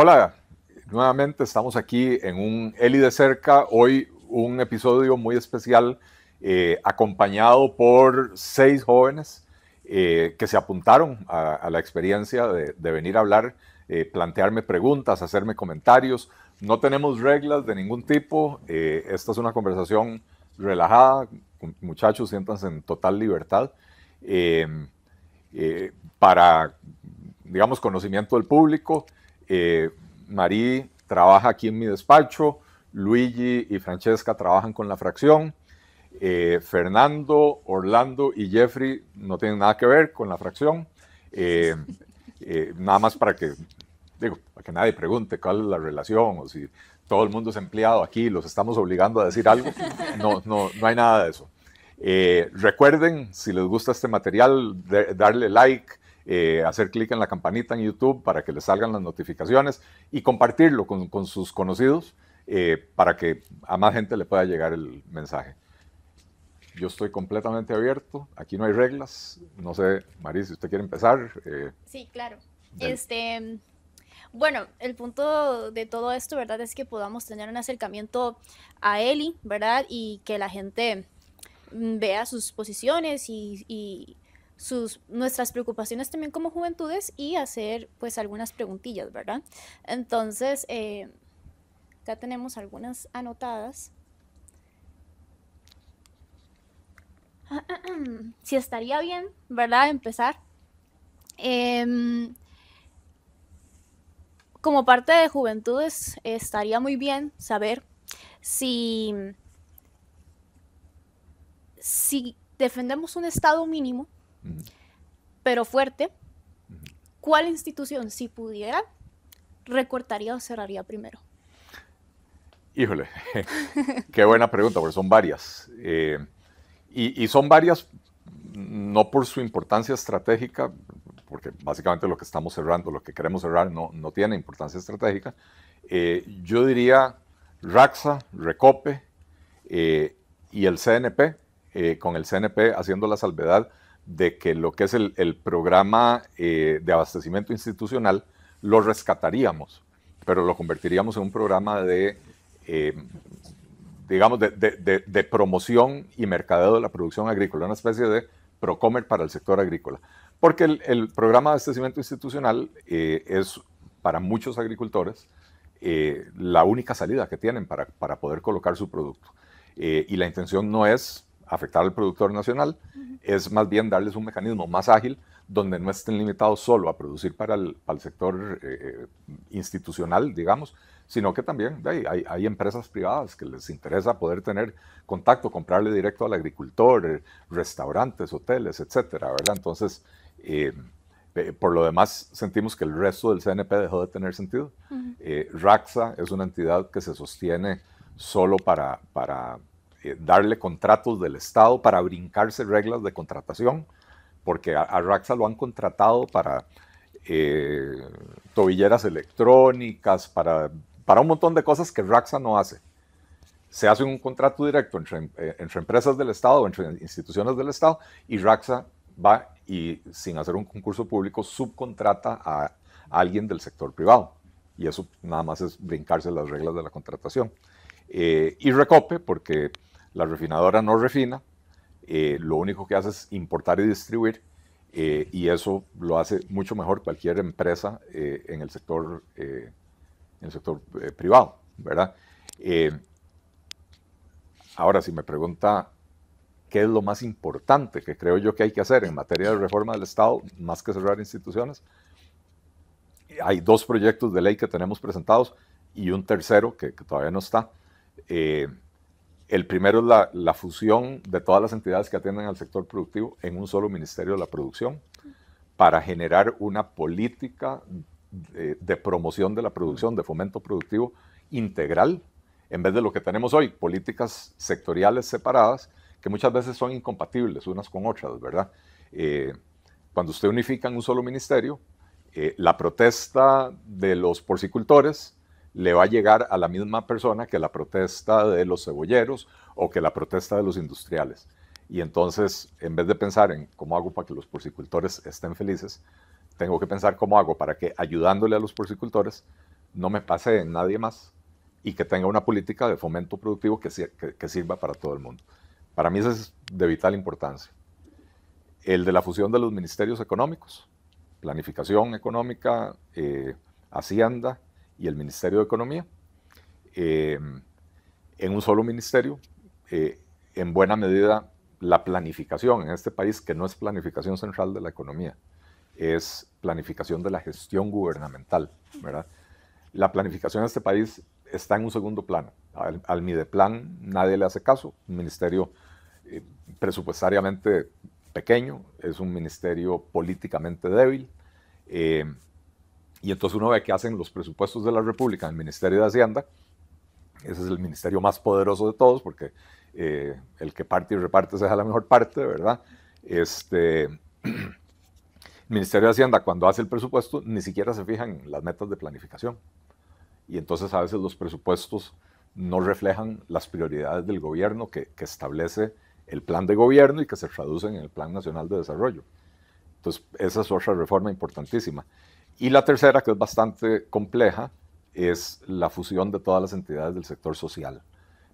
Hola, nuevamente estamos aquí en un Eli de cerca, hoy un episodio muy especial acompañado por 6 jóvenes que se apuntaron a la experiencia de venir a hablar, plantearme preguntas, hacerme comentarios. No tenemos reglas de ningún tipo, esta es una conversación relajada, muchachos, siéntanse en total libertad eh, para, digamos, conocimiento del público. Marí trabaja aquí en mi despacho, Luigi y Francesca trabajan con la fracción, Fernando, Orlando y Jeffrey no tienen nada que ver con la fracción. Eh, Nada más para que nadie pregunte cuál es la relación o si todo el mundo es empleado aquí y los estamos obligando a decir algo. No hay nada de eso. Recuerden, si les gusta este material, darle like, hacer clic en la campanita en YouTube para que les salgan las notificaciones y compartirlo con sus conocidos para que a más gente le pueda llegar el mensaje. Yo estoy completamente abierto, aquí no hay reglas. No sé, Marí, si usted quiere empezar. Sí, claro. Del... Este, bueno, el punto de todo esto, ¿verdad? Es que podamos tener un acercamiento a Eli, ¿verdad? Y que la gente vea sus posiciones y nuestras preocupaciones también como juventudes y hacer pues algunas preguntillas, ¿verdad? Entonces, acá tenemos algunas anotadas. Si estaría bien, ¿verdad? Empezar. Em, Como parte de juventudes, estaría muy bien saber si, si defendemos un Estado mínimo, pero fuerte, ¿cuál institución, si pudiera, recortaría o cerraría primero? Híjole, qué buena pregunta, porque son varias. Y son varias no por su importancia estratégica, porque básicamente lo que estamos cerrando, lo que queremos cerrar, no tiene importancia estratégica. Yo diría Raxa, Recope y el CNP, con el CNP haciendo la salvedad de que lo que es el programa de abastecimiento institucional lo rescataríamos, pero lo convertiríamos en un programa eh, digamos, de promoción y mercadeo de la producción agrícola, una especie de Procomer para el sector agrícola. Porque el programa de abastecimiento institucional es para muchos agricultores la única salida que tienen para poder colocar su producto. Y la intención no es afectar al productor nacional, es más bien darles un mecanismo más ágil donde no estén limitados solo a producir para el sector institucional, digamos, sino que también hay empresas privadas que les interesa poder tener contacto, comprarle directo al agricultor, restaurantes, hoteles, etcétera, ¿verdad? Entonces, por lo demás, sentimos que el resto del CNP dejó de tener sentido. Raxa es una entidad que se sostiene solo para darle contratos del Estado, para brincarse reglas de contratación, porque a Raxa lo han contratado para tobilleras electrónicas, para un montón de cosas que Raxa no hace. Se hace un contrato directo entre empresas del Estado o entre instituciones del Estado y Raxa va y sin hacer un concurso público subcontrata a alguien del sector privado. Y eso nada más es brincarse las reglas de la contratación. Y Recope, porque la refinadora no refina, lo único que hace es importar y distribuir, y eso lo hace mucho mejor cualquier empresa en el sector privado, ¿verdad? Ahora, si me pregunta qué es lo más importante que creo yo que hay que hacer en materia de reforma del Estado, más que cerrar instituciones, hay 2 proyectos de ley que tenemos presentados y un tercero que todavía no está. El primero es la fusión de todas las entidades que atienden al sector productivo en un solo Ministerio de la Producción para generar una política de promoción de la producción, de fomento productivo integral, en vez de lo que tenemos hoy, políticas sectoriales separadas que muchas veces son incompatibles unas con otras, ¿verdad? Cuando usted unifica en un solo ministerio, la protesta de los porcicultores le va a llegar a la misma persona que la protesta de los cebolleros o que la protesta de los industriales. Y entonces, en vez de pensar en cómo hago para que los porcicultores estén felices, tengo que pensar cómo hago para que, ayudándole a los porcicultores, no me pase en nadie más y que tenga una política de fomento productivo que sirva para todo el mundo. Para mí eso es de vital importancia. El de la fusión de los ministerios económicos, planificación económica, Hacienda y el Ministerio de Economía, en un solo ministerio, en buena medida la planificación en este país, que no es planificación central de la economía, es planificación de la gestión gubernamental, ¿verdad? La planificación en este país está en un segundo plano. Al Mideplan nadie le hace caso, un ministerio presupuestariamente pequeño, es un ministerio políticamente débil, y entonces uno ve que hacen los presupuestos de la República en el Ministerio de Hacienda. Ese es el ministerio más poderoso de todos, porque el que parte y reparte se deja la mejor parte, ¿verdad? El Ministerio de Hacienda, cuando hace el presupuesto, ni siquiera se fijan en las metas de planificación. Y entonces a veces los presupuestos no reflejan las prioridades del gobierno que establece el plan de gobierno y que se traducen en el Plan Nacional de Desarrollo. Entonces, esa es otra reforma importantísima. Y la tercera, que es bastante compleja, es la fusión de todas las entidades del sector social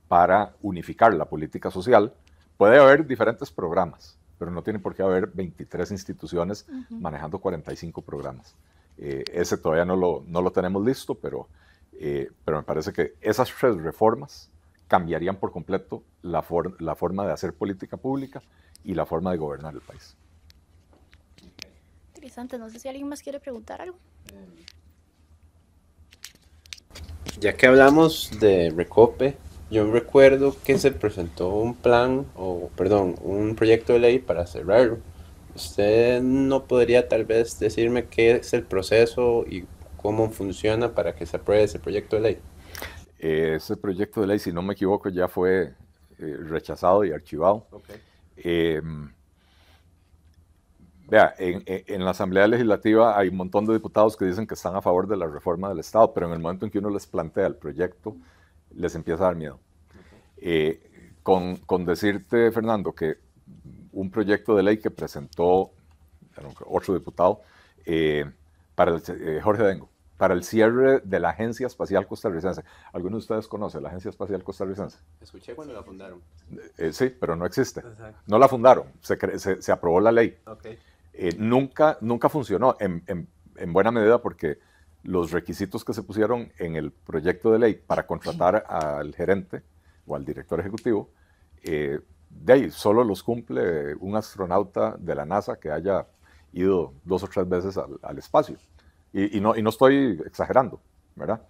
para unificar la política social. Puede haber diferentes programas, pero no tiene por qué haber 23 instituciones manejando 45 programas. Ese todavía no lo tenemos listo, pero me parece que esas 3 reformas cambiarían por completo la forma de hacer política pública y la forma de gobernar el país. Interesante, no sé si alguien más quiere preguntar algo. Ya que hablamos de Recope, yo recuerdo que se presentó un proyecto de ley para cerrarlo. ¿Usted no podría tal vez decirme qué es el proceso y cómo funciona para que se apruebe ese proyecto de ley? Ese proyecto de ley, si no me equivoco, ya fue rechazado y archivado. Okay. Vea, en la Asamblea Legislativa hay un montón de diputados que dicen que están a favor de la reforma del Estado, pero en el momento en que uno les plantea el proyecto, les empieza a dar miedo. Okay. Con decirte, Fernando, que un proyecto de ley que presentó otro diputado, Jorge Dengo, para el cierre de la Agencia Espacial Costarricense. ¿Alguno de ustedes conoce la Agencia Espacial Costarricense? Escuché cuando la fundaron. Sí, pero no existe. Exacto. No la fundaron, se aprobó la ley. Okay. Nunca funcionó, en buena medida porque los requisitos que se pusieron en el proyecto de ley para contratar al gerente o al director ejecutivo, de ahí solo los cumple un astronauta de la NASA que haya ido 2 o 3 veces al espacio. Y no estoy exagerando, ¿verdad?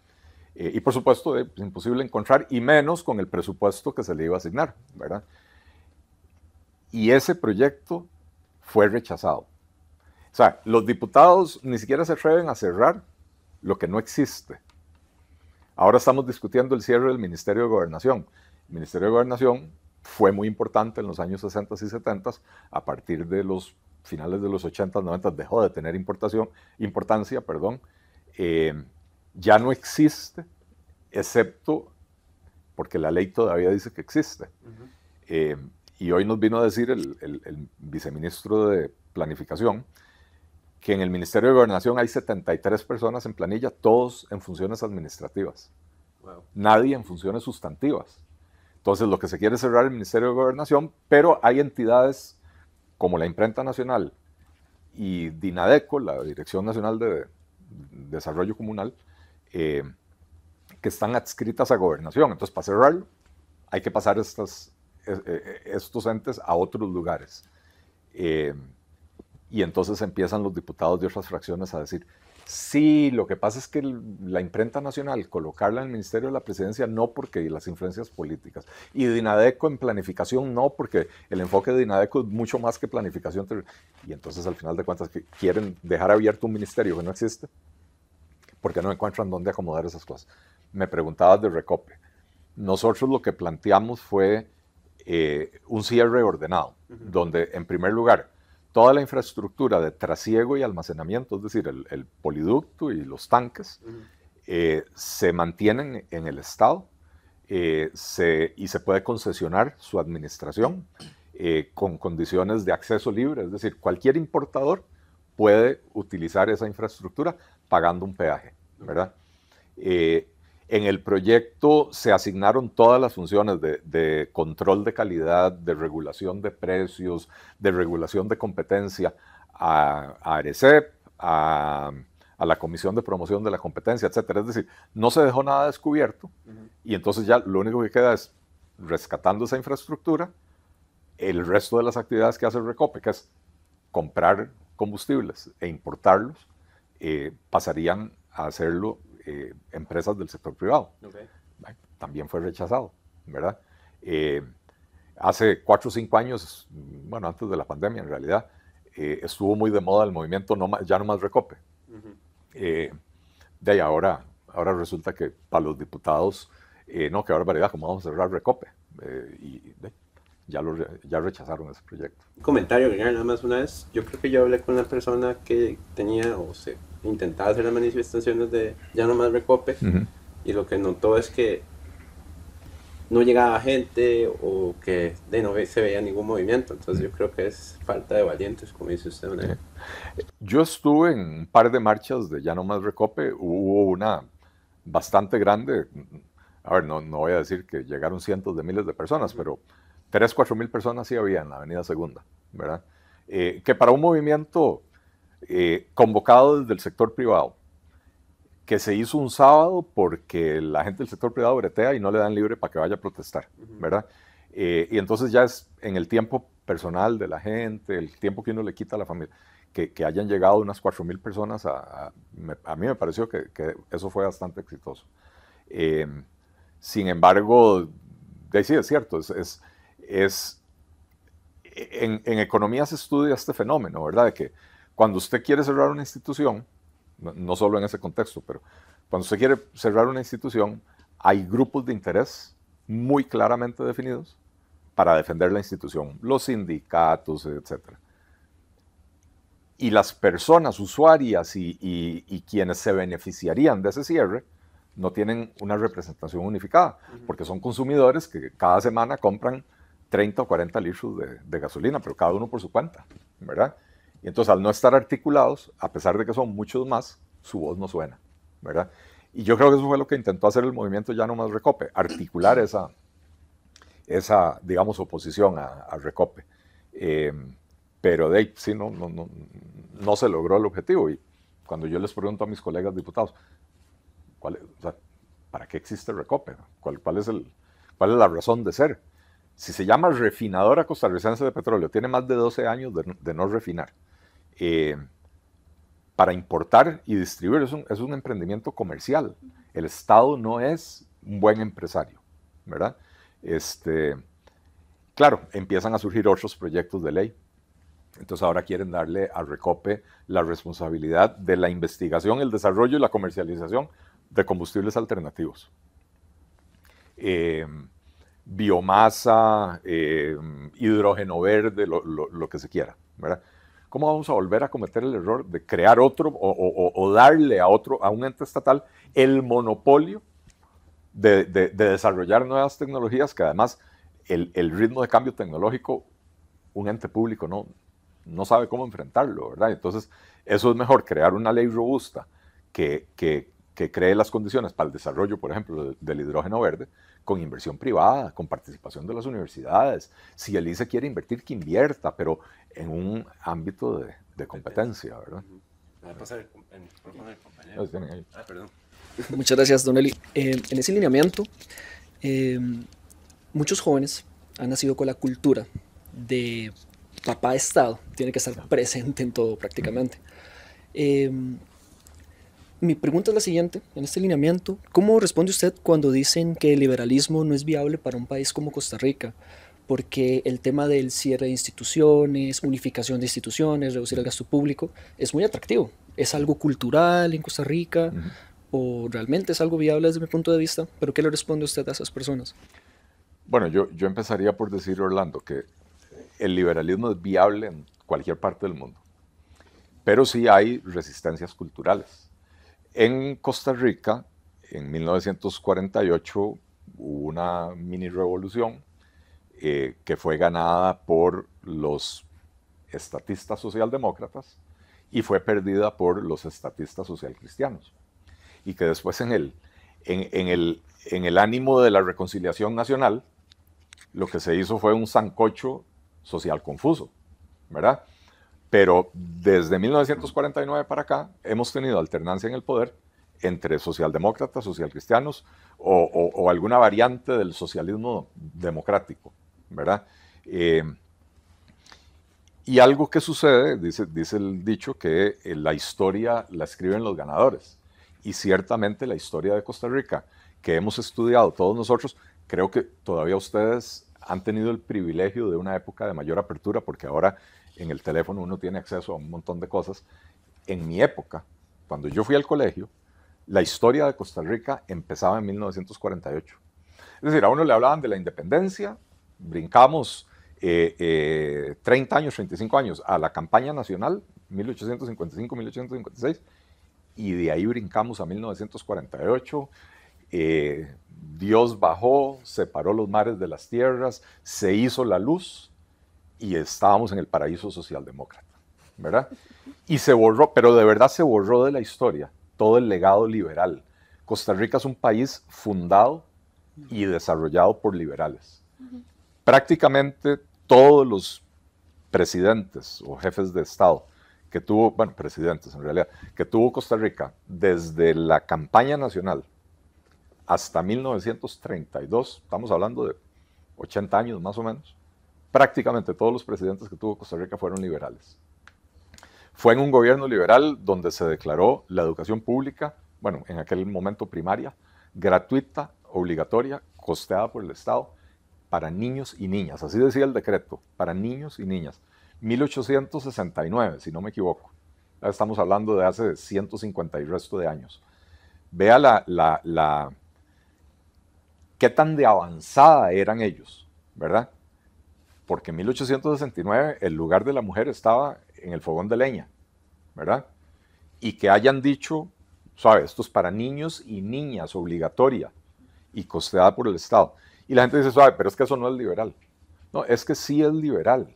Y por supuesto es imposible encontrar, y menos con el presupuesto que se le iba a asignar, ¿verdad? Y ese proyecto fue rechazado. O sea, los diputados ni siquiera se atreven a cerrar lo que no existe. Ahora estamos discutiendo el cierre del Ministerio de Gobernación. El Ministerio de Gobernación fue muy importante en los años 60 y 70, a partir de los finales de los 80, 90 dejó de tener importancia, ya no existe, excepto porque la ley todavía dice que existe. Y hoy nos vino a decir el viceministro de Planificación que en el Ministerio de Gobernación hay 73 personas en planilla, todos en funciones administrativas. Wow. Nadie en funciones sustantivas. Entonces lo que se quiere es cerrar el Ministerio de Gobernación, pero hay entidades como la Imprenta Nacional y DINADECO, la Dirección Nacional de Desarrollo Comunal, que están adscritas a Gobernación. Entonces, para cerrarlo, hay que pasar estos entes a otros lugares. Y entonces empiezan los diputados de otras fracciones a decir, sí, lo que pasa es que la Imprenta Nacional, colocarla en el Ministerio de la Presidencia, no porque las influencias políticas. Y DINADECO en planificación, no, porque el enfoque de DINADECO es mucho más que planificación. Y entonces, al final de cuentas, quieren dejar abierto un ministerio que no existe, porque no encuentran dónde acomodar esas cosas. Me preguntabas de Recope. Nosotros lo que planteamos fue un cierre ordenado, donde, en primer lugar, toda la infraestructura de trasiego y almacenamiento, es decir, el poliducto y los tanques, se mantienen en el Estado y se puede concesionar su administración con condiciones de acceso libre, es decir, cualquier importador puede utilizar esa infraestructura pagando un peaje, ¿verdad? En el proyecto se asignaron todas las funciones de control de calidad, de regulación de precios, de regulación de competencia a ARECEP, a la Comisión de Promoción de la Competencia, etcétera. Es decir, no se dejó nada descubierto y entonces ya lo único que queda es, rescatando esa infraestructura, el resto de las actividades que hace el Recope, que es comprar combustibles e importarlos, pasarían a hacerlo empresas del sector privado. Okay. También fue rechazado, ¿verdad? Hace 4 o 5 años, bueno, antes de la pandemia en realidad, estuvo muy de moda el movimiento Ya no más Recope. De ahí ahora resulta que para los diputados, no, qué barbaridad, ¿cómo vamos a cerrar Recope? Ya rechazaron ese proyecto. Un comentario que nada más una vez, yo creo que yo hablé con una persona que tenía o se intentaba hacer las manifestaciones de Ya no más Recope, y lo que notó es que no llegaba gente o que no se veía ningún movimiento. Entonces yo creo que es falta de valientes, como dice usted, ¿no? Yo estuve en un par de marchas de Ya no más Recope. Hubo una bastante grande, a ver, no voy a decir que llegaron cientos de miles de personas, pero 3,000 o 4,000 personas sí había en la Avenida Segunda, ¿verdad? Que para un movimiento convocado desde el sector privado, que se hizo un sábado porque la gente del sector privado bretea y no le dan libre para que vaya a protestar, ¿verdad? Y entonces ya es en el tiempo personal de la gente, el tiempo que uno le quita a la familia, que hayan llegado unas 4,000 personas, a mí me pareció que eso fue bastante exitoso. Sin embargo, sí es cierto, en economía se estudia este fenómeno, ¿verdad? De que cuando usted quiere cerrar una institución, no solo en ese contexto, pero cuando usted quiere cerrar una institución, hay grupos de interés muy claramente definidos para defender la institución, los sindicatos, etc. Y las personas usuarias y quienes se beneficiarían de ese cierre no tienen una representación unificada, porque son consumidores que cada semana compran 30 o 40 litros de gasolina, pero cada uno por su cuenta, ¿verdad? Y entonces, al no estar articulados, a pesar de que son muchos más, su voz no suena, ¿verdad? Y yo creo que eso fue lo que intentó hacer el movimiento Ya no más Recope, articular esa digamos, oposición a Recope. Pero de ahí sí no se logró el objetivo. Y cuando yo les pregunto a mis colegas diputados, ¿para qué existe Recope? ¿Cuál es la razón de ser? Si se llama Refinadora Costarricense de Petróleo, tiene más de 12 años de no refinar. Para importar y distribuir es un emprendimiento comercial. El Estado no es un buen empresario, ¿verdad? Claro, empiezan a surgir otros proyectos de ley. Entonces ahora quieren darle a Recope la responsabilidad de la investigación, el desarrollo y la comercialización de combustibles alternativos. Biomasa, hidrógeno verde, lo que se quiera, ¿verdad? ¿Cómo vamos a volver a cometer el error de crear otro o darle a un ente estatal el monopolio de desarrollar nuevas tecnologías, que además el ritmo de cambio tecnológico, un ente público no sabe cómo enfrentarlo, ¿verdad? Entonces, eso es mejor crear una ley robusta que cree las condiciones para el desarrollo, por ejemplo, del hidrógeno verde, con inversión privada, con participación de las universidades. Si el ICE quiere invertir, que invierta, pero en un ámbito de competencia, ¿verdad? Va a pasar el compañero. Perdón. Muchas gracias, Don Eli. En ese lineamiento, muchos jóvenes han nacido con la cultura de papá Estado, tiene que estar presente en todo prácticamente. Mi pregunta es la siguiente, en este lineamiento, ¿cómo responde usted cuando dicen que el liberalismo no es viable para un país como Costa Rica? Porque el tema del cierre de instituciones, unificación de instituciones, reducir el gasto público, es muy atractivo. ¿Es algo cultural en Costa Rica o realmente es algo viable desde mi punto de vista? ¿Pero qué le responde usted a esas personas? Bueno, yo empezaría por decir, Orlando, que el liberalismo es viable en cualquier parte del mundo, pero sí hay resistencias culturales. En Costa Rica, en 1948, hubo una mini revolución que fue ganada por los estatistas socialdemócratas y fue perdida por los estatistas socialcristianos. Y que después en En el ánimo de la reconciliación nacional, lo que se hizo fue un sancocho social confuso, ¿verdad? Pero desde 1949 para acá hemos tenido alternancia en el poder entre socialdemócratas, socialcristianos o alguna variante del socialismo democrático, ¿verdad? Y algo que sucede, dice el dicho, que la historia la escriben los ganadores. Y ciertamente la historia de Costa Rica, que hemos estudiado todos nosotros, creo que todavía ustedes han tenido el privilegio de una época de mayor apertura, porque ahora en el teléfono uno tiene acceso a un montón de cosas. En mi época, cuando yo fui al colegio, la historia de Costa Rica empezaba en 1948. Es decir, a uno le hablaban de la independencia, brincamos 30 años, 35 años a la campaña nacional, 1855-1856, y de ahí brincamos a 1948. Dios bajó, separó los mares de las tierras, se hizo la luz y estábamos en el paraíso socialdemócrata, ¿verdad? Y se borró, pero de verdad se borró de la historia todo el legado liberal. Costa Rica es un país fundado y desarrollado por liberales. Prácticamente todos los presidentes o jefes de Estado que tuvo, bueno, presidentes en realidad, que tuvo Costa Rica desde la campaña nacional hasta 1932, estamos hablando de 80 años más o menos, prácticamente todos los presidentes que tuvo Costa Rica fueron liberales. Fue en un gobierno liberal donde se declaró la educación pública, bueno, en aquel momento primaria, gratuita, obligatoria, costeada por el Estado, para niños y niñas. Así decía el decreto, para niños y niñas. 1869, si no me equivoco. Ya estamos hablando de hace 150 y resto de años. Vea qué tan de avanzada eran ellos, ¿verdad? Porque en 1869 el lugar de la mujer estaba en el fogón de leña, ¿verdad? Y que hayan dicho, ¿sabes? Esto es para niños y niñas, obligatoria y costeada por el Estado. Y la gente dice, suave, pero es que eso no es liberal. No, es que sí es liberal.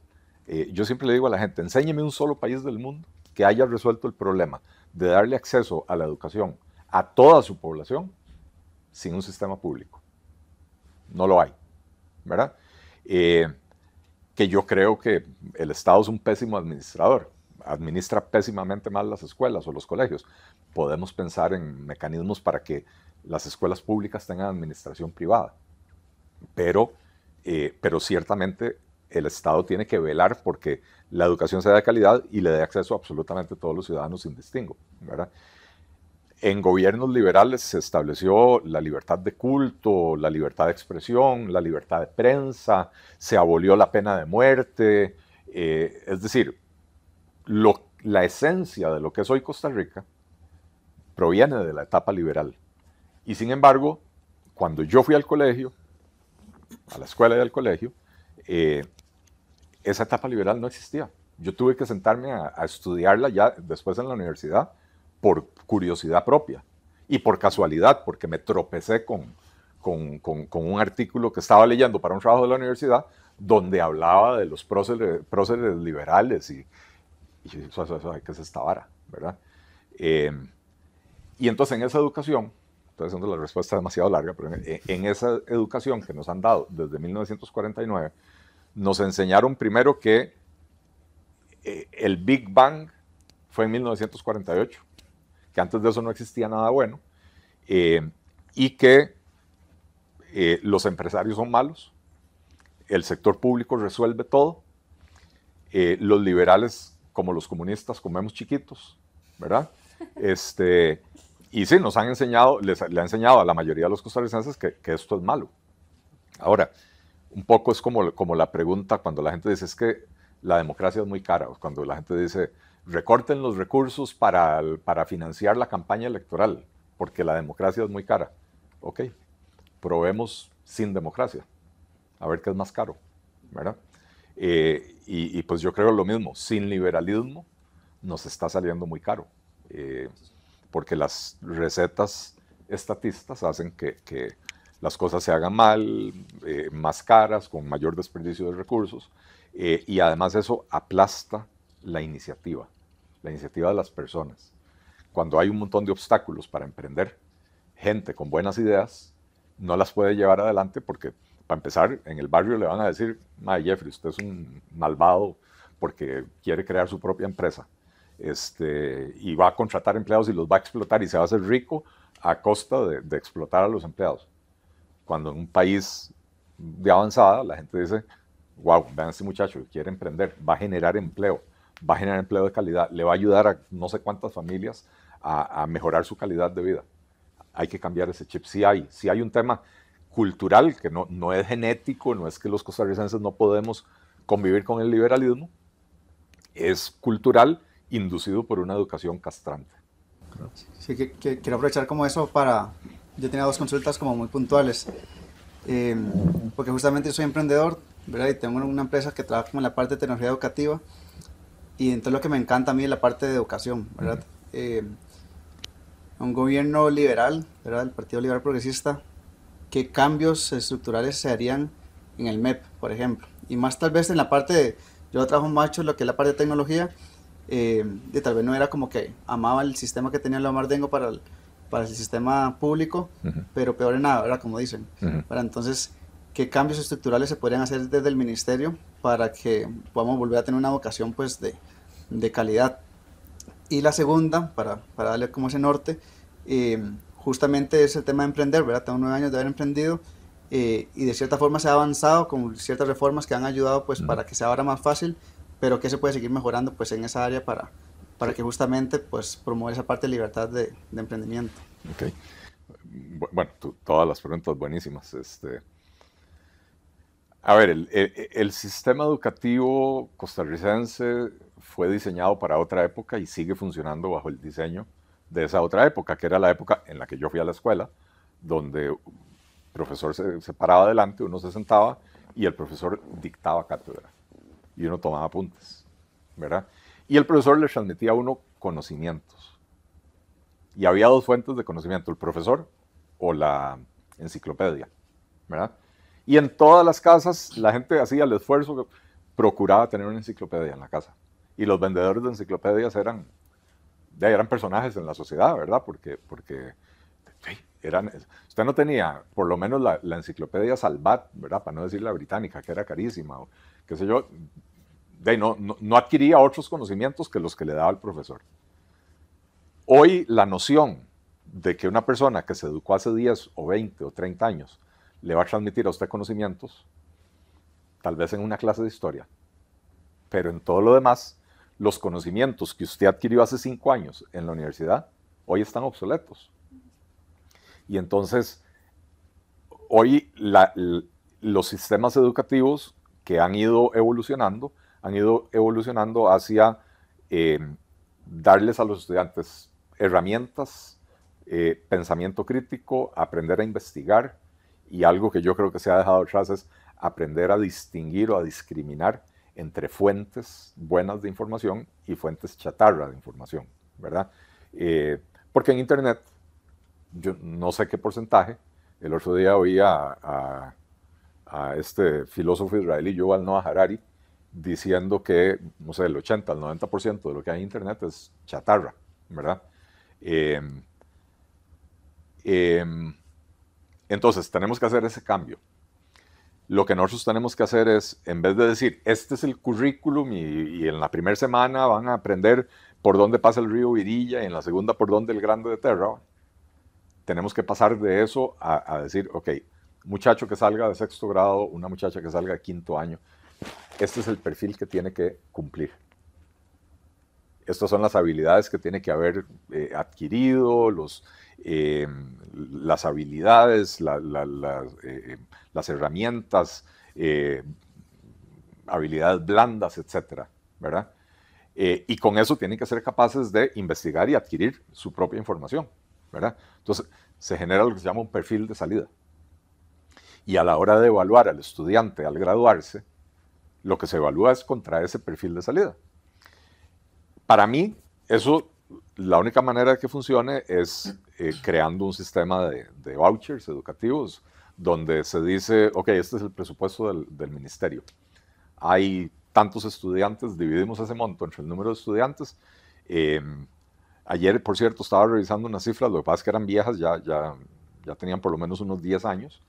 Yo siempre le digo a la gente, enséñeme un solo país del mundo que haya resuelto el problema de darle acceso a la educación a toda su población sin un sistema público. No lo hay, ¿verdad? Que yo creo que el Estado es un pésimo administrador, administra pésimamente mal las escuelas o los colegios. Podemos pensar en mecanismos para que las escuelas públicas tengan administración privada, pero ciertamente el Estado tiene que velar porque la educación sea de calidad y le dé acceso a absolutamente todos los ciudadanos sin distingo, ¿verdad? En gobiernos liberales se estableció la libertad de culto, la libertad de expresión, la libertad de prensa, se abolió la pena de muerte. Es decir, la esencia de lo que es hoy Costa Rica proviene de la etapa liberal. Y sin embargo, cuando yo fui al colegio, a la escuela y al colegio, esa etapa liberal no existía. Yo tuve que sentarme a estudiarla ya después en la universidad, por curiosidad propia y por casualidad, porque me tropecé con un artículo que estaba leyendo para un trabajo de la universidad donde hablaba de los próceres liberales y ¿qué es esta vara? ¿Verdad? Y entonces en esa educación, estoy haciendo la respuesta demasiado larga, pero en esa educación que nos han dado desde 1949, nos enseñaron primero que el Big Bang fue en 1948, que antes de eso no existía nada bueno, y que los empresarios son malos, el sector público resuelve todo, los liberales, como los comunistas, comemos chiquitos, ¿verdad? Y sí, nos han enseñado, le ha enseñado a la mayoría de los costarricenses que esto es malo. Ahora, un poco es como la pregunta cuando la gente dice, es que la democracia es muy cara, o cuando la gente dice, recorten los recursos para financiar la campaña electoral, porque la democracia es muy cara. Ok, probemos sin democracia, a ver qué es más caro, ¿verdad? Y pues yo creo lo mismo, sin liberalismo nos está saliendo muy caro, porque las recetas estatistas hacen que las cosas se hagan mal, más caras, con mayor desperdicio de recursos, y además eso aplasta la iniciativa de las personas. Cuando hay un montón de obstáculos para emprender, gente con buenas ideas no las puede llevar adelante porque, para empezar, en el barrio le van a decir, "Mae, Jeffrey, usted es un malvado porque quiere crear su propia empresa y va a contratar empleados y los va a explotar y se va a hacer rico a costa de explotar a los empleados". Cuando en un país de avanzada la gente dice, wow, vean a este muchacho, quiere emprender, va a generar empleo de calidad, le va a ayudar a no sé cuántas familias a mejorar su calidad de vida. Hay que cambiar ese chip. Sí hay un tema cultural que no es genético, no es que los costarricenses no podemos convivir con el liberalismo, es cultural, inducido por una educación castrante. Sí, que quiero aprovechar como eso para... Yo tenía 2 consultas como muy puntuales, porque justamente yo soy emprendedor, ¿verdad? Y tengo una empresa que trabaja como en la parte de tecnología educativa, y entonces lo que me encanta a mí es la parte de educación, ¿verdad? Un gobierno liberal, ¿verdad? El Partido Liberal Progresista, ¿qué cambios estructurales se harían en el MEP, por ejemplo? Y más tal vez en la parte de... Yo trabajo mucho en lo que es la parte de tecnología, y tal vez no era como que amaba el sistema que tenía Leomar Dengo para el sistema público, pero peor en nada, ¿verdad? Como dicen. Para entonces, ¿qué cambios estructurales se podrían hacer desde el ministerio para que podamos volver a tener una educación pues de calidad? Y la segunda, para darle como ese norte, justamente es el tema de emprender, ¿verdad? Tengo 9 años de haber emprendido, y de cierta forma se ha avanzado con ciertas reformas que han ayudado pues para que sea ahora más fácil, pero que se puede seguir mejorando pues en esa área para que justamente pues promover esa parte de libertad de emprendimiento. Okay. Bueno, todas las preguntas buenísimas. A ver, el sistema educativo costarricense fue diseñado para otra época y sigue funcionando bajo el diseño de esa otra época, que era la época en la que yo fui a la escuela, donde el profesor se paraba adelante, uno se sentaba y el profesor dictaba cátedra y uno tomaba apuntes, ¿verdad? Y el profesor le transmitía a uno conocimientos. Y había 2 fuentes de conocimiento, el profesor o la enciclopedia, ¿verdad? Y en todas las casas la gente hacía el esfuerzo, procuraba tener una enciclopedia en la casa. Y los vendedores de enciclopedias eran personajes en la sociedad, ¿verdad? Porque usted no tenía, por lo menos la enciclopedia Salvat, ¿verdad? Para no decir la británica, que era carísima, o qué sé yo, no adquiría otros conocimientos que los que le daba el profesor. Hoy la noción de que una persona que se educó hace 10 o 20 o 30 años le va a transmitir a usted conocimientos, tal vez en una clase de historia, pero en todo lo demás, los conocimientos que usted adquirió hace 5 años en la universidad, hoy están obsoletos. Y entonces, hoy los sistemas educativos que han ido evolucionando hacia darles a los estudiantes herramientas, pensamiento crítico, aprender a investigar, y algo que yo creo que se ha dejado atrás es aprender a distinguir o a discriminar entre fuentes buenas de información y fuentes chatarra de información, ¿verdad? Porque en Internet, yo no sé qué porcentaje, el otro día oí a este filósofo israelí Yuval Noah Harari diciendo que, no sé, el 80 al 90% de lo que hay en Internet es chatarra, ¿verdad? Entonces, tenemos que hacer ese cambio. Lo que nosotros tenemos que hacer es, en vez de decir, este es el currículum y en la primera semana van a aprender por dónde pasa el río Virilla y en la segunda por dónde el Grande de Terra, tenemos que pasar de eso a decir, ok, muchacho que salga de 6º grado, una muchacha que salga de 5º año, este es el perfil que tiene que cumplir. Estas son las habilidades que tiene que haber adquirido, las habilidades, las herramientas, habilidades blandas, etcétera, ¿verdad? Y con eso tienen que ser capaces de investigar y adquirir su propia información, ¿verdad? Entonces, se genera lo que se llama un perfil de salida. Y a la hora de evaluar al estudiante al graduarse, lo que se evalúa es contra ese perfil de salida. Para mí, eso, la única manera de que funcione es creando un sistema de vouchers educativos donde se dice, ok, este es el presupuesto del ministerio. Hay tantos estudiantes, dividimos ese monto entre el número de estudiantes, Ayer, por cierto, estaba revisando unas cifras, lo que pasa es que eran viejas, ya tenían por lo menos unos 10 años.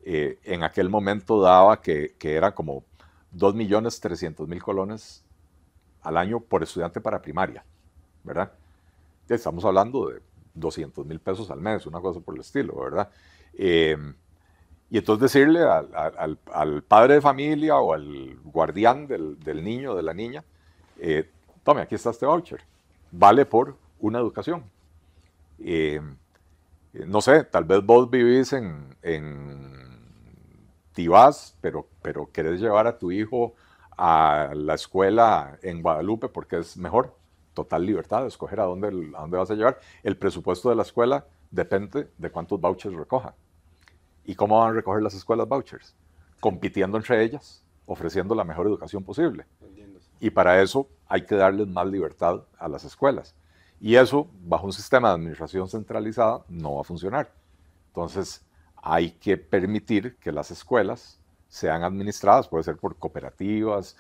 En aquel momento daba que era como 2.300.000 colones al año por estudiante para primaria, ¿verdad? Estamos hablando de 200.000 pesos al mes, una cosa por el estilo, ¿verdad? Y entonces decirle al padre de familia o al guardián del niño o de la niña, tome, aquí está este voucher, vale por una educación. No sé, tal vez vos vivís en Tibás, pero querés llevar a tu hijo a la escuela en Guadalupe porque es mejor. Total libertad de escoger a dónde vas a llevar. El presupuesto de la escuela depende de cuántos vouchers recoja. ¿Y cómo van a recoger las escuelas vouchers? Compitiendo entre ellas, ofreciendo la mejor educación posible. Y para eso hay que darles más libertad a las escuelas. Y eso, bajo un sistema de administración centralizada, no va a funcionar. Entonces, hay que permitir que las escuelas sean administradas, puede ser por cooperativas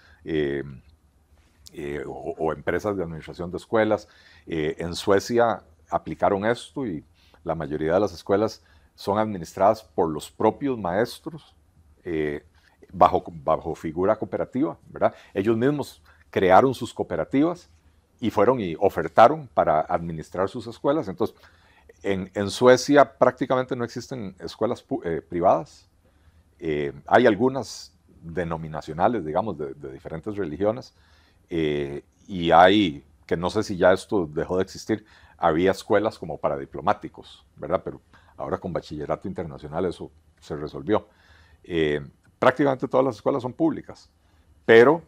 o empresas de administración de escuelas. En Suecia aplicaron esto y la mayoría de las escuelas son administradas por los propios maestros bajo figura cooperativa, ¿verdad? Ellos mismos crearon sus cooperativas y fueron y ofertaron para administrar sus escuelas. Entonces, en Suecia prácticamente no existen escuelas privadas. Hay algunas denominacionales, digamos, de diferentes religiones, y hay, que no sé si ya esto dejó de existir, había escuelas como para diplomáticos, ¿verdad? Pero ahora con bachillerato internacional eso se resolvió. Prácticamente todas las escuelas son públicas, pero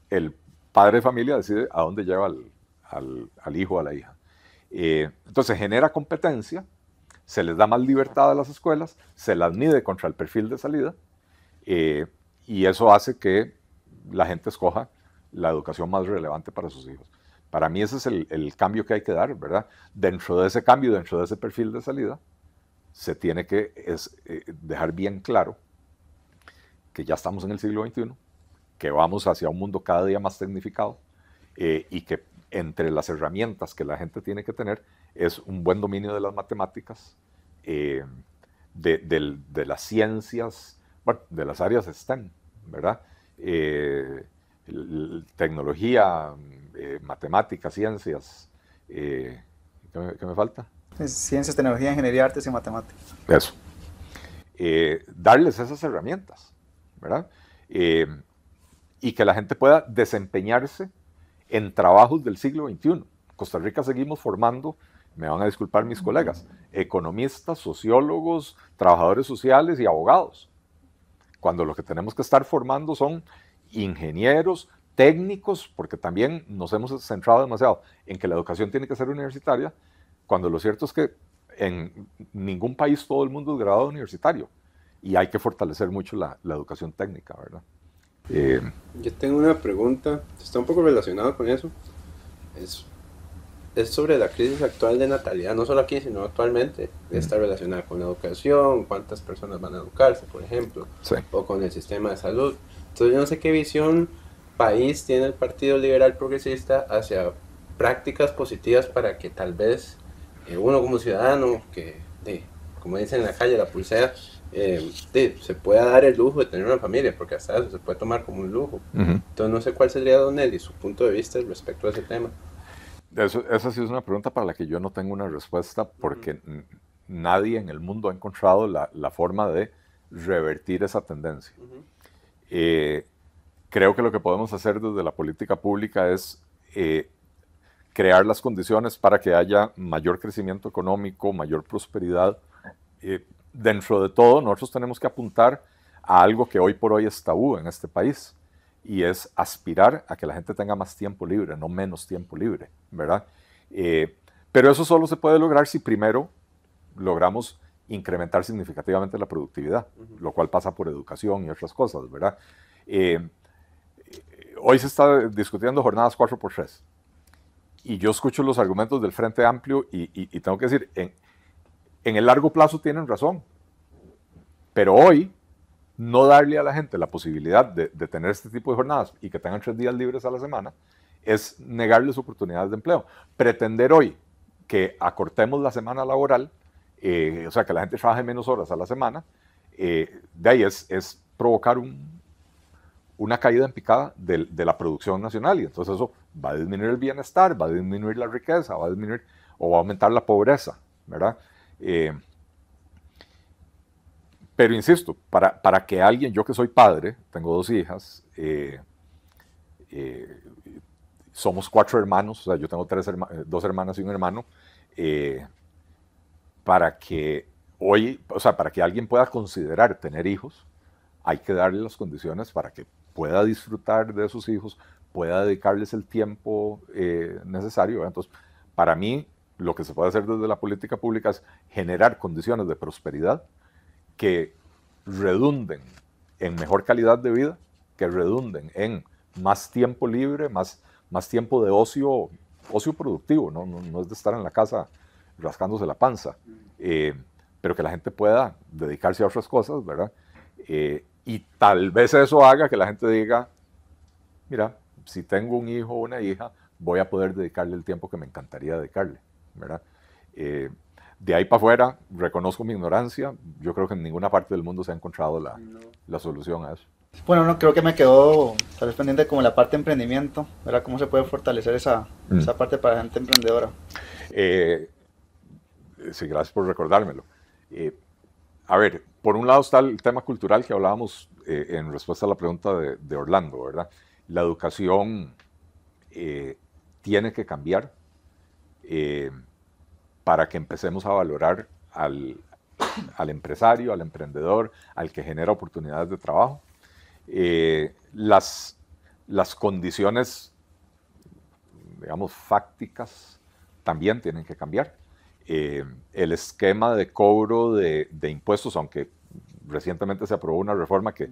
el padre de familia decide a dónde lleva al hijo o a la hija. Entonces genera competencia, se les da más libertad a las escuelas, se las mide contra el perfil de salida, y eso hace que la gente escoja la educación más relevante para sus hijos. Para mí ese es el cambio que hay que dar, ¿verdad? Dentro de ese cambio, dentro de ese perfil de salida, se tiene que dejar bien claro que ya estamos en el siglo XXI, que vamos hacia un mundo cada día más tecnificado, y que entre las herramientas que la gente tiene que tener es un buen dominio de las matemáticas, de las ciencias, bueno, de las áreas STEM, ¿verdad? Tecnología, matemáticas, ciencias, ¿qué me falta? Ciencias, tecnología, ingeniería, artes y matemáticas. Eso. Darles esas herramientas, ¿verdad? Y que la gente pueda desempeñarse en trabajos del siglo XXI. Costa Rica seguimos formando, me van a disculpar mis colegas, economistas, sociólogos, trabajadores sociales y abogados, cuando lo que tenemos que estar formando son ingenieros, técnicos, porque también nos hemos centrado demasiado en que la educación tiene que ser universitaria, cuando lo cierto es que en ningún país todo el mundo es graduado universitario, y hay que fortalecer mucho la educación técnica, ¿verdad? Yo tengo una pregunta, está un poco relacionado con eso. Es sobre la crisis actual de natalidad, no solo aquí, sino actualmente. Está relacionada con la educación, cuántas personas van a educarse, por ejemplo, Sí. o con el sistema de salud. Entonces yo no sé qué visión país tiene el Partido Liberal Progresista hacia prácticas positivas para que tal vez uno como ciudadano, que como dicen en la calle, la pulsea, se pueda dar el lujo de tener una familia, porque hasta eso se puede tomar como un lujo. Entonces no sé cuál sería, don Nelly, su punto de vista respecto a ese tema. Esa sí es una pregunta para la que yo no tengo una respuesta, porque nadie en el mundo ha encontrado la forma de revertir esa tendencia. Creo que lo que podemos hacer desde la política pública es crear las condiciones para que haya mayor crecimiento económico, mayor prosperidad. Dentro de todo, nosotros tenemos que apuntar a algo que hoy por hoy es tabú en este país, y es aspirar a que la gente tenga más tiempo libre, no menos tiempo libre, ¿verdad? Pero eso solo se puede lograr si primero logramos incrementar significativamente la productividad, lo cual pasa por educación y otras cosas, ¿verdad? Hoy se está discutiendo jornadas 4x3, y yo escucho los argumentos del Frente Amplio y tengo que decir, en el largo plazo tienen razón, pero hoy no darle a la gente la posibilidad de tener este tipo de jornadas y que tengan 3 días libres a la semana es negarles oportunidades de empleo. Pretender hoy que acortemos la semana laboral, o sea, que la gente trabaje menos horas a la semana, de ahí es provocar una caída en picada de la producción nacional, y entonces eso va a disminuir el bienestar, va a disminuir la riqueza, va a disminuir o va a aumentar la pobreza, ¿verdad? Pero insisto, para que alguien, yo que soy padre, tengo 2 hijas, somos 4 hermanos, o sea, yo tengo 2 hermanas y un hermano, para que para que alguien pueda considerar tener hijos, hay que darle las condiciones para que pueda disfrutar de sus hijos, pueda dedicarles el tiempo necesario, ¿verdad? Entonces, para mí, lo que se puede hacer desde la política pública es generar condiciones de prosperidad que redunden en mejor calidad de vida, que redunden en más tiempo libre, más tiempo de ocio productivo, no es de estar en la casa rascándose la panza, pero que la gente pueda dedicarse a otras cosas, ¿verdad? Y tal vez eso haga que la gente diga, mira, si tengo un hijo o una hija, voy a poder dedicarle el tiempo que me encantaría dedicarle, ¿verdad? De ahí para afuera, reconozco mi ignorancia, yo creo que en ninguna parte del mundo se ha encontrado la solución a eso. Bueno, no, creo que me quedó tal vez pendiente como la parte de emprendimiento, ¿verdad? ¿Cómo se puede fortalecer esa parte para la gente emprendedora? Sí, gracias por recordármelo. A ver, por un lado está el tema cultural que hablábamos en respuesta a la pregunta de Orlando, ¿verdad? La educación tiene que cambiar para que empecemos a valorar al empresario, al emprendedor, al que genera oportunidades de trabajo. Las condiciones, digamos, fácticas también tienen que cambiar. El esquema de cobro de impuestos, aunque recientemente se aprobó una reforma que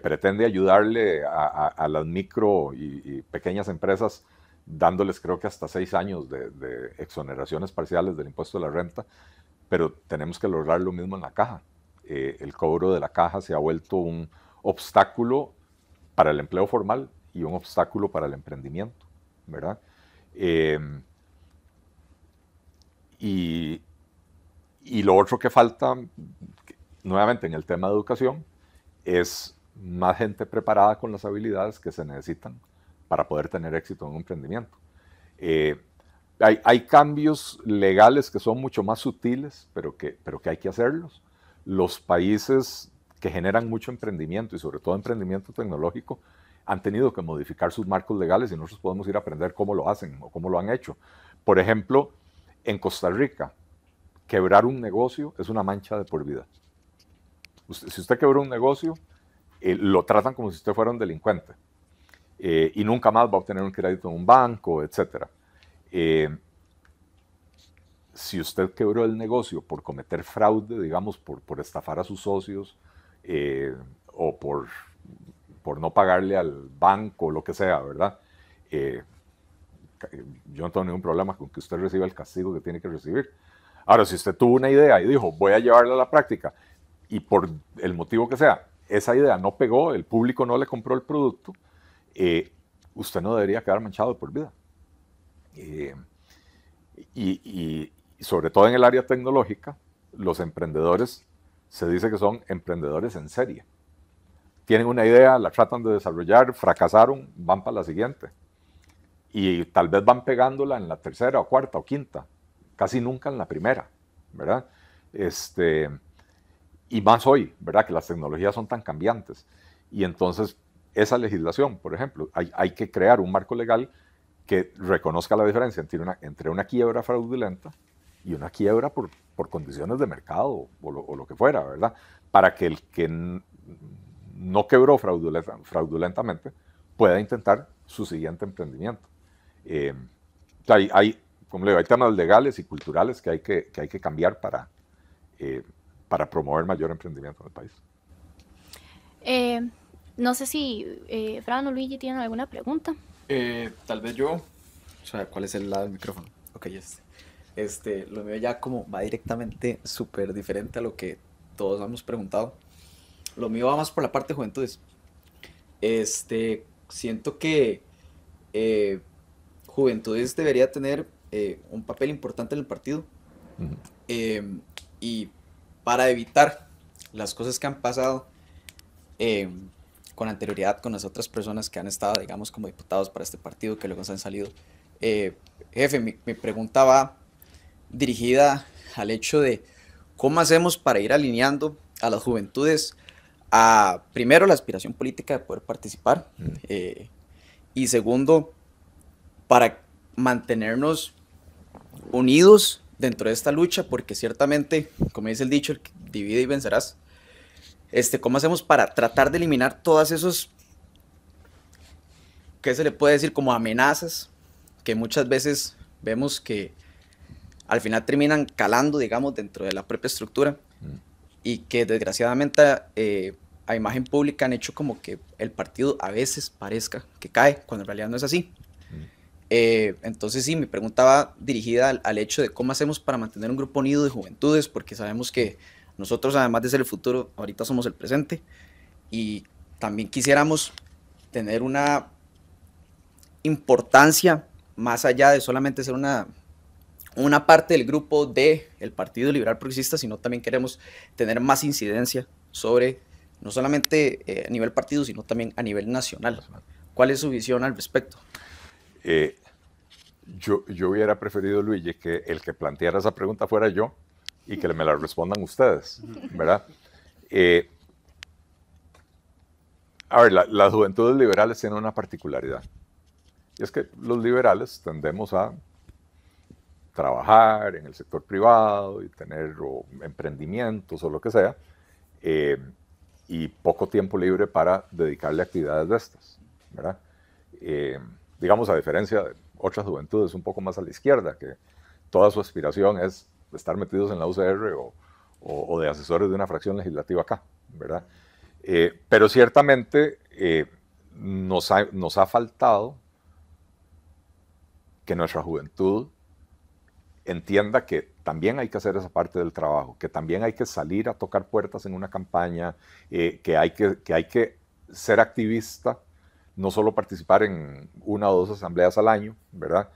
pretende ayudarle a las micro y pequeñas empresas, dándoles creo que hasta 6 años de exoneraciones parciales del impuesto de la renta, pero tenemos que lograr lo mismo en la caja. El cobro de la caja se ha vuelto un obstáculo para el empleo formal y un obstáculo para el emprendimiento, ¿verdad? Y lo otro que falta, nuevamente en el tema de educación, es más gente preparada con las habilidades que se necesitan para poder tener éxito en un emprendimiento. Hay cambios legales que son mucho más sutiles, pero que hay que hacerlos. Los países que generan mucho emprendimiento y sobre todo emprendimiento tecnológico han tenido que modificar sus marcos legales y nosotros podemos ir a aprender cómo lo hacen o cómo lo han hecho. Por ejemplo, en Costa Rica, quebrar un negocio es una mancha de por vida. Si usted quebró un negocio, lo tratan como si usted fuera un delincuente y nunca más va a obtener un crédito en un banco, etc. Si usted quebró el negocio por cometer fraude, digamos, por estafar a sus socios o por no pagarle al banco, lo que sea, ¿verdad? Yo no tengo ningún problema con que usted reciba el castigo que tiene que recibir. Ahora, si usted tuvo una idea y dijo, voy a llevarla a la práctica, y por el motivo que sea, esa idea no pegó, el público no le compró el producto, usted no debería quedar manchado de por vida. Y sobre todo en el área tecnológica, los emprendedores se dice que son emprendedores en serie. Tienen una idea, la tratan de desarrollar, fracasaron, van para la siguiente. Y tal vez van pegándola en la tercera o cuarta o quinta, casi nunca en la primera, ¿verdad? Y más hoy, ¿verdad? Que las tecnologías son tan cambiantes. Y entonces, esa legislación, por ejemplo, hay que crear un marco legal que reconozca la diferencia entre una quiebra fraudulenta y una quiebra por condiciones de mercado o lo que fuera, ¿verdad? Para que el que no quebró fraudulentamente pueda intentar su siguiente emprendimiento. Como le digo, hay temas legales y culturales que hay que cambiar para promover mayor emprendimiento en el país. No sé si Fran o Luigi tienen alguna pregunta. Tal vez yo. O sea, ¿cuál es el lado del micrófono? Ok, lo mío ya como va directamente súper diferente a lo que todos hemos preguntado. Lo mío va más por la parte de juventudes. Siento que Juventudes debería tener un papel importante en el partido. Y para evitar las cosas que han pasado con anterioridad con las otras personas que han estado, digamos, como diputados para este partido, que luego se han salido. Jefe, mi pregunta va dirigida al hecho de cómo hacemos para ir alineando a las juventudes a, primero, la aspiración política de poder participar, y segundo, para mantenernos unidos dentro de esta lucha, porque ciertamente, como dice el dicho, el que divide y vencerás. ¿Cómo hacemos para tratar de eliminar todas esos, qué se le puede decir, como amenazas, que muchas veces vemos que al final terminan calando, digamos, dentro de la propia estructura, y que desgraciadamente a imagen pública han hecho como que el partido a veces parezca que cae, cuando en realidad no es así? Entonces sí, mi pregunta va dirigida al hecho de cómo hacemos para mantener un grupo unido de juventudes, porque sabemos que nosotros, además de ser el futuro, ahorita somos el presente, y también quisiéramos tener una importancia más allá de solamente ser una parte del grupo del Partido Liberal Progresista, sino también queremos tener más incidencia sobre, no solamente a nivel partido, sino también a nivel nacional. ¿Cuál es su visión al respecto? Yo hubiera preferido, Luigi, que el que planteara esa pregunta fuera yo y que me la respondan ustedes, ¿verdad? A ver, las juventudes liberales tienen una particularidad, y es que los liberales tendemos a trabajar en el sector privado y tener emprendimientos o lo que sea, y poco tiempo libre para dedicarle a actividades de estas, ¿verdad? Digamos, a diferencia de otras juventudes un poco más a la izquierda, que toda su aspiración es estar metidos en la UCR o de asesores de una fracción legislativa acá, ¿verdad? Pero ciertamente nos ha faltado que nuestra juventud entienda que también hay que hacer esa parte del trabajo, que también hay que salir a tocar puertas en una campaña, que hay que ser activista, no solo participar en 1 o 2 asambleas al año, ¿verdad?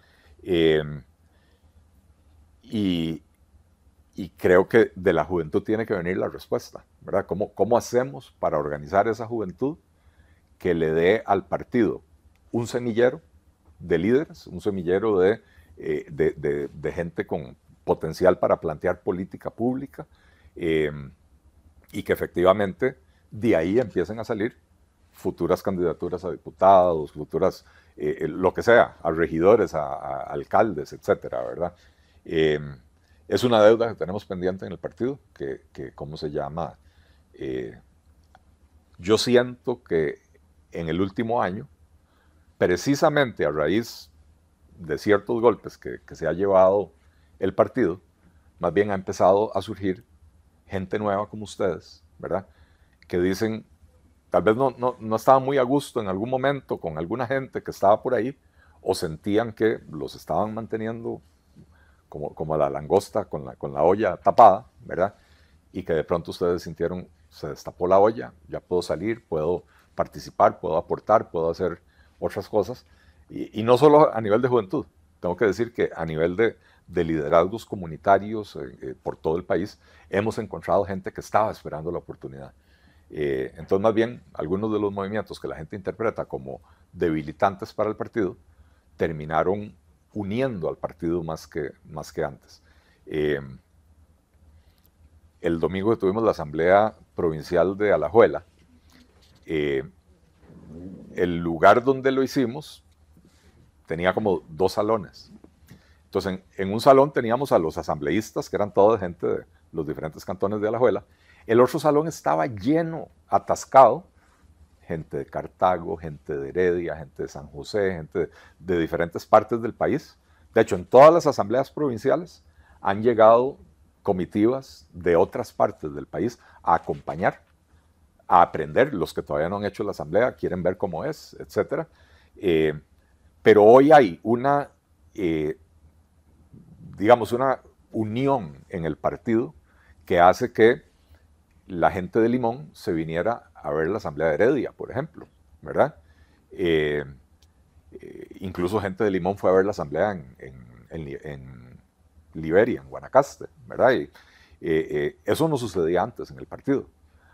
Y creo que de la juventud tiene que venir la respuesta, ¿verdad? ¿Cómo hacemos para organizar esa juventud que le dé al partido un semillero de líderes, un semillero de gente con potencial para plantear política pública, y que efectivamente de ahí empiecen a salir futuras candidaturas a diputados, futuras, lo que sea, a regidores, a alcaldes, etcétera, ¿verdad? Es una deuda que tenemos pendiente en el partido, que ¿cómo se llama? Yo siento que en el último año, precisamente a raíz de ciertos golpes que se ha llevado el partido, más bien ha empezado a surgir gente nueva como ustedes, ¿verdad? Que dicen, tal vez no estaban muy a gusto en algún momento con alguna gente que estaba por ahí, o sentían que los estaban manteniendo como la langosta con la olla tapada, ¿verdad? Y que de pronto ustedes sintieron, se destapó la olla, ya puedo salir, puedo participar, puedo aportar, puedo hacer otras cosas. Y no solo a nivel de juventud, tengo que decir que a nivel de liderazgos comunitarios por todo el país, hemos encontrado gente que estaba esperando la oportunidad. Entonces, más bien, algunos de los movimientos que la gente interpreta como debilitantes para el partido, terminaron uniendo al partido más que antes. El domingo que tuvimos la asamblea provincial de Alajuela, el lugar donde lo hicimos tenía como 2 salones. Entonces, en un salón teníamos a los asambleístas, que eran toda gente de los diferentes cantones de Alajuela. El otro salón estaba lleno, atascado, gente de Cartago, gente de Heredia, gente de San José, gente de diferentes partes del país. De hecho, en todas las asambleas provinciales han llegado comitivas de otras partes del país a acompañar, a aprender. Los que todavía no han hecho la asamblea quieren ver cómo es, etc. Pero hoy hay una unión en el partido que hace que la gente de Limón se viniera a ver la asamblea de Heredia, por ejemplo, ¿verdad? Incluso gente de Limón fue a ver la asamblea en Liberia, en Guanacaste, ¿verdad? Y eso no sucedía antes en el partido.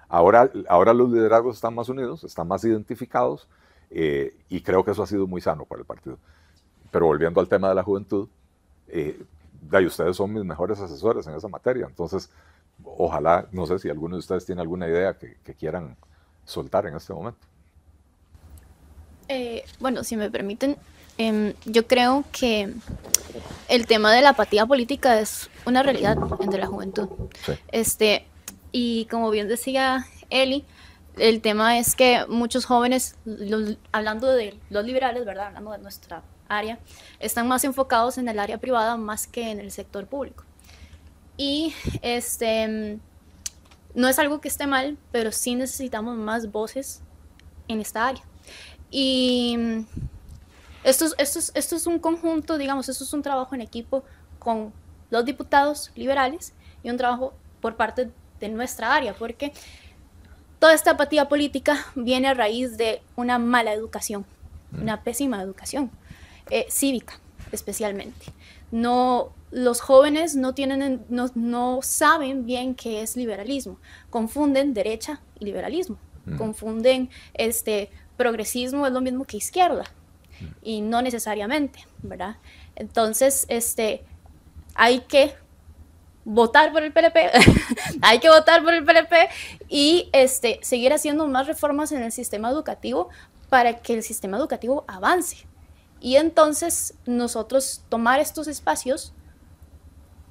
Ahora los liderazgos están más unidos, están más identificados, y creo que eso ha sido muy sano para el partido. Pero volviendo al tema de la juventud, ustedes son mis mejores asesores en esa materia, entonces ojalá, no sé si alguno de ustedes tiene alguna idea que quieran soltar en este momento. Bueno, si me permiten, yo creo que el tema de la apatía política es una realidad entre la juventud. Sí. Y como bien decía Eli, el tema es que muchos jóvenes, hablando de los liberales, ¿verdad? Hablando de nuestra área, están más enfocados en el área privada más que en el sector público. Y no es algo que esté mal, pero sí necesitamos más voces en esta área. Y esto es un conjunto, digamos, esto es un trabajo en equipo con los diputados liberales y un trabajo por parte de nuestra área, porque toda esta apatía política viene a raíz de una mala educación, una pésima educación, cívica especialmente. Los jóvenes no saben bien qué es liberalismo, confunden derecha y liberalismo, confunden progresismo es lo mismo que izquierda, y no necesariamente, ¿verdad? Entonces, hay que votar por el PLP, hay que votar por el PLP y seguir haciendo más reformas en el sistema educativo para que el sistema educativo avance. Y entonces nosotros tomar estos espacios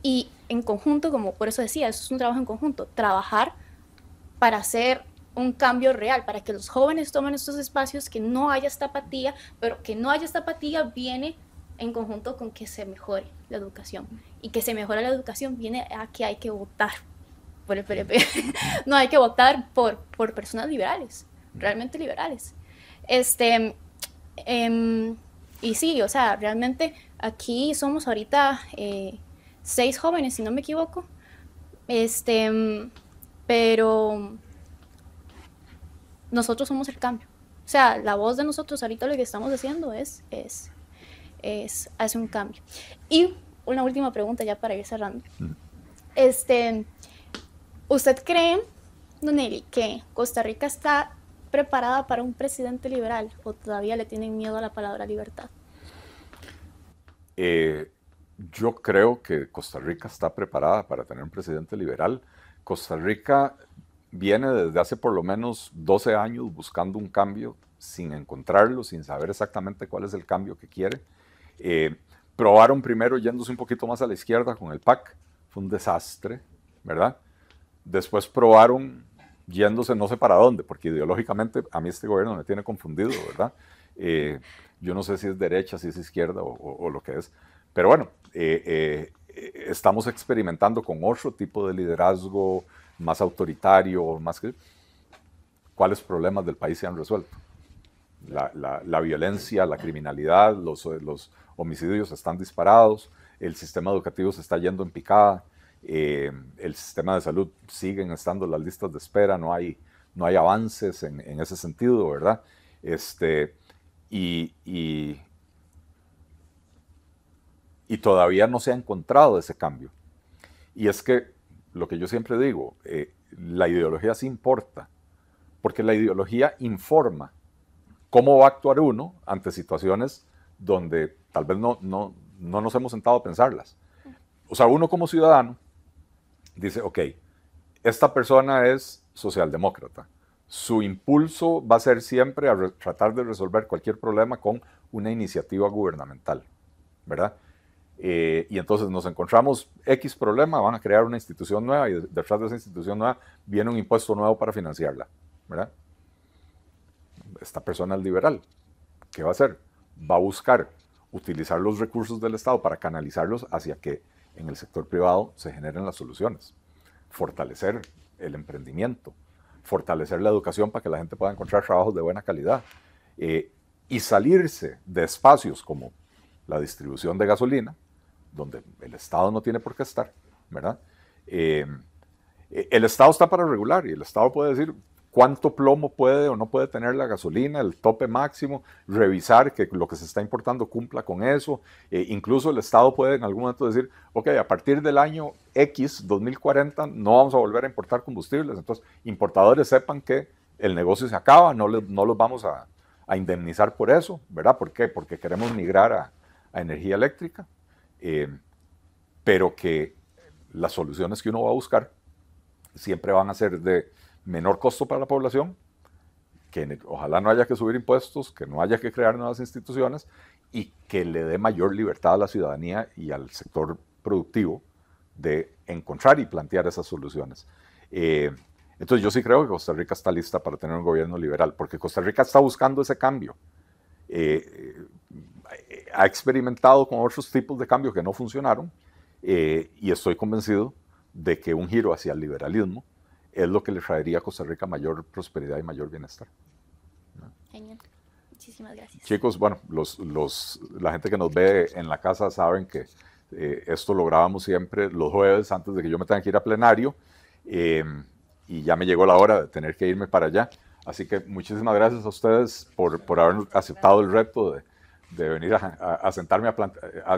y en conjunto, como por eso decía, eso es un trabajo en conjunto, trabajar para hacer un cambio real, para que los jóvenes tomen estos espacios, que no haya esta apatía, pero que no haya esta apatía viene en conjunto con que se mejore la educación. Y que se mejore la educación viene a que hay que votar por el PLP. No hay que votar por personas liberales, realmente liberales. Y sí, o sea, realmente aquí somos ahorita 6 jóvenes, si no me equivoco. Pero nosotros somos el cambio. O sea, la voz de nosotros ahorita lo que estamos haciendo es hacer un cambio. Y una última pregunta ya para ir cerrando. ¿Usted cree, don Eli, que Costa Rica está preparada para un presidente liberal o todavía le tienen miedo a la palabra libertad? Yo creo que Costa Rica está preparada para tener un presidente liberal. Costa Rica viene desde hace por lo menos 12 años buscando un cambio sin encontrarlo, sin saber exactamente cuál es el cambio que quiere. Probaron primero yéndose un poquito más a la izquierda con el PAC, fue un desastre, ¿verdad? Después probaron yéndose no sé para dónde, porque ideológicamente a mí este gobierno me tiene confundido, ¿verdad? Yo no sé si es derecha, si es izquierda o lo que es, pero bueno, estamos experimentando con otro tipo de liderazgo más autoritario, más que... ¿Cuáles problemas del país se han resuelto? La violencia, la criminalidad, los homicidios están disparados, el sistema educativo se está yendo en picada, el sistema de salud siguen estando las listas de espera, no hay avances en ese sentido, ¿verdad? Y todavía no se ha encontrado ese cambio. Y es que, lo que yo siempre digo, la ideología sí importa, porque la ideología informa cómo va a actuar uno ante situaciones donde tal vez no nos hemos sentado a pensarlas. O sea, uno como ciudadano dice, ok, esta persona es socialdemócrata. Su impulso va a ser siempre a tratar de resolver cualquier problema con una iniciativa gubernamental, ¿verdad? Y entonces nos encontramos X problema, van a crear una institución nueva y detrás de esa institución nueva viene un impuesto nuevo para financiarla, ¿verdad? Esta persona es liberal. ¿Qué va a hacer? Va a buscar utilizar los recursos del Estado para canalizarlos hacia que en el sector privado se generen las soluciones. Fortalecer el emprendimiento, fortalecer la educación para que la gente pueda encontrar trabajos de buena calidad y salirse de espacios como la distribución de gasolina, donde el Estado no tiene por qué estar, ¿verdad? El Estado está para regular y el Estado puede decir, cuánto plomo puede o no puede tener la gasolina, el tope máximo, revisar que lo que se está importando cumpla con eso. Incluso el Estado puede en algún momento decir, ok, a partir del año X, 2040, no vamos a volver a importar combustibles. Entonces, importadores sepan que el negocio se acaba, no los vamos a indemnizar por eso, ¿verdad? ¿Por qué? Porque queremos migrar a energía eléctrica, pero que las soluciones que uno va a buscar siempre van a ser de menor costo para la población, que ojalá no haya que subir impuestos, que no haya que crear nuevas instituciones y que le dé mayor libertad a la ciudadanía y al sector productivo de encontrar y plantear esas soluciones. Entonces yo sí creo que Costa Rica está lista para tener un gobierno liberal, porque Costa Rica está buscando ese cambio. Ha experimentado con otros tipos de cambios que no funcionaron y estoy convencido de que un giro hacia el liberalismo es lo que le traería a Costa Rica mayor prosperidad y mayor bienestar. Genial. Muchísimas gracias. Chicos, bueno, la gente que nos ve en la casa saben que esto lo grabamos siempre los jueves antes de que yo me tenga que ir a plenario y ya me llegó la hora de tener que irme para allá. Así que muchísimas gracias a ustedes por haber aceptado el reto de venir a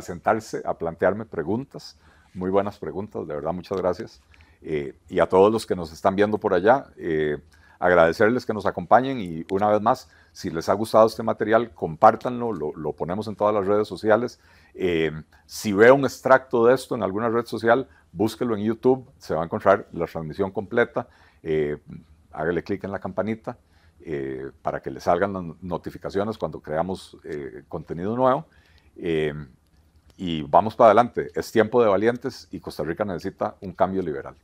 sentarse a plantearme preguntas, muy buenas preguntas, de verdad, muchas gracias. Y a todos los que nos están viendo por allá, agradecerles que nos acompañen y una vez más, si les ha gustado este material, compártanlo, lo ponemos en todas las redes sociales. Si ve un extracto de esto en alguna red social, búsquelo en YouTube, se va a encontrar la transmisión completa. Hágale clic en la campanita para que le salgan las notificaciones cuando creamos contenido nuevo. Y vamos para adelante. Es tiempo de valientes y Costa Rica necesita un cambio liberal.